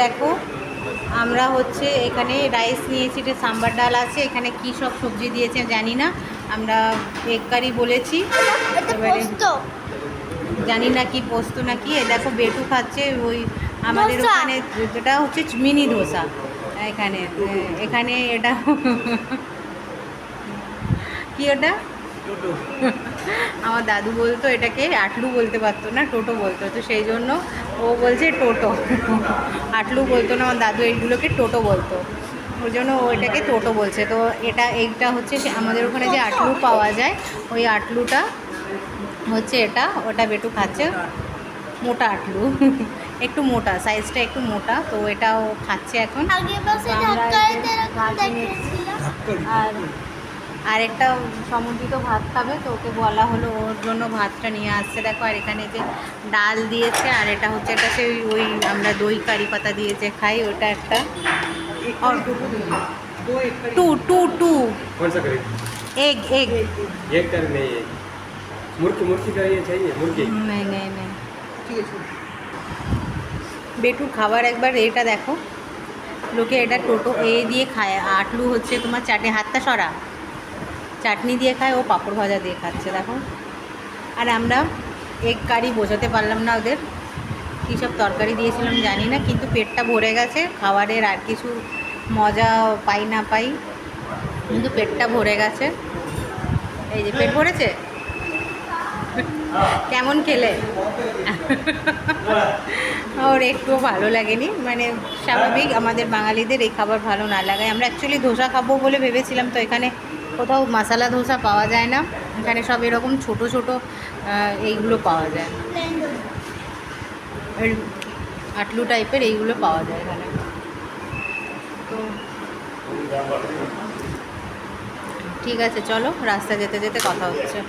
দেখো আমরা হচ্ছে এখানে রাইস নিয়েছি, এটা সাম্বার ডাল আছে, এখানে কি সব সবজি দিয়েছে জানি না, আমরা এগ কারি বলেছি, এবারে জানি না কি পোস্ত না কি। দেখো বেটু খাচ্ছে ওই আমাদের ওখানে যেটা হচ্ছে মিনি ধোসা, এখানে এখানে এটা কি ওটা আমার দাদু বলতো এটাকে আটলু বলতে পারতো না, টোটো বলতো, তো সেই জন্য ও বলছে টোটো আটলু বলতো না, আমার দাদু এইগুলোকে টোটো বলতো, ওই জন্য ও এটাকে টোটো বলছে। তো এইটা হচ্ছে আমাদের ওখানে যে আটলু পাওয়া যায়, ওই আটলুটা হচ্ছে এটা, ওটা বেটু খাচ্ছে, মোটা আটলু একটু মোটা, সাইজটা একটু মোটা, তো এটাও খাচ্ছে এখন। আর আরেকটা সমুদ্রিত ভাত খাবে, তো ওকে বলা হলো ওর জন্য ভাতটা নিয়ে আসছে। দেখো আর এখানে যে ডাল দিয়েছে, আর এটা হচ্ছে একটা সেই ওই আমরা দই কারি পাতা দিয়ে যে খাই ওটা একটা। टू टू टू कौन सा करें? एग एग एक कर नहीं है मुर्गी मुर्गी का ये चाहिए मुर्गी नहीं नहीं नहीं বেটুর খাবার একবার এটা দেখো, লোকে এটা টোটো এ দিয়ে খায়, আটলু হচ্ছে তোমার চাটনি, হাতটা সরা, চাটনি দিয়ে খায়, ও পাঁপড় ভাজা দিয়ে খাচ্ছে দেখো। আর আমরা এগ কারি বোঝাতে পারলাম না ওদের, কী সব তরকারি দিয়েছিলাম জানি না, কিন্তু পেটটা ভরে গেছে, খাবারের আর কিছু মজা পাই না পাই, কিন্তু পেটটা ভরে গেছে। এই যে পেট ভরেছে, কেমন খেলে ওর একটুও ভালো লাগেনি, মানে স্বাভাবিক আমাদের বাঙালিদের এই খাবার ভালো না লাগায়। আমরা অ্যাকচুয়ালি ধোসা খাবো বলে ভেবেছিলাম, তো এখানে কোথাও মশালা ধোসা পাওয়া যায় না, এখানে সব এরকম ছোট ছোট এইগুলো পাওয়া যায়, আটলু টাইপের এইগুলো পাওয়া যায় এখানে। তো ঠিক আছে, চলো রাস্তা যেতে যেতে কথা হচ্ছে।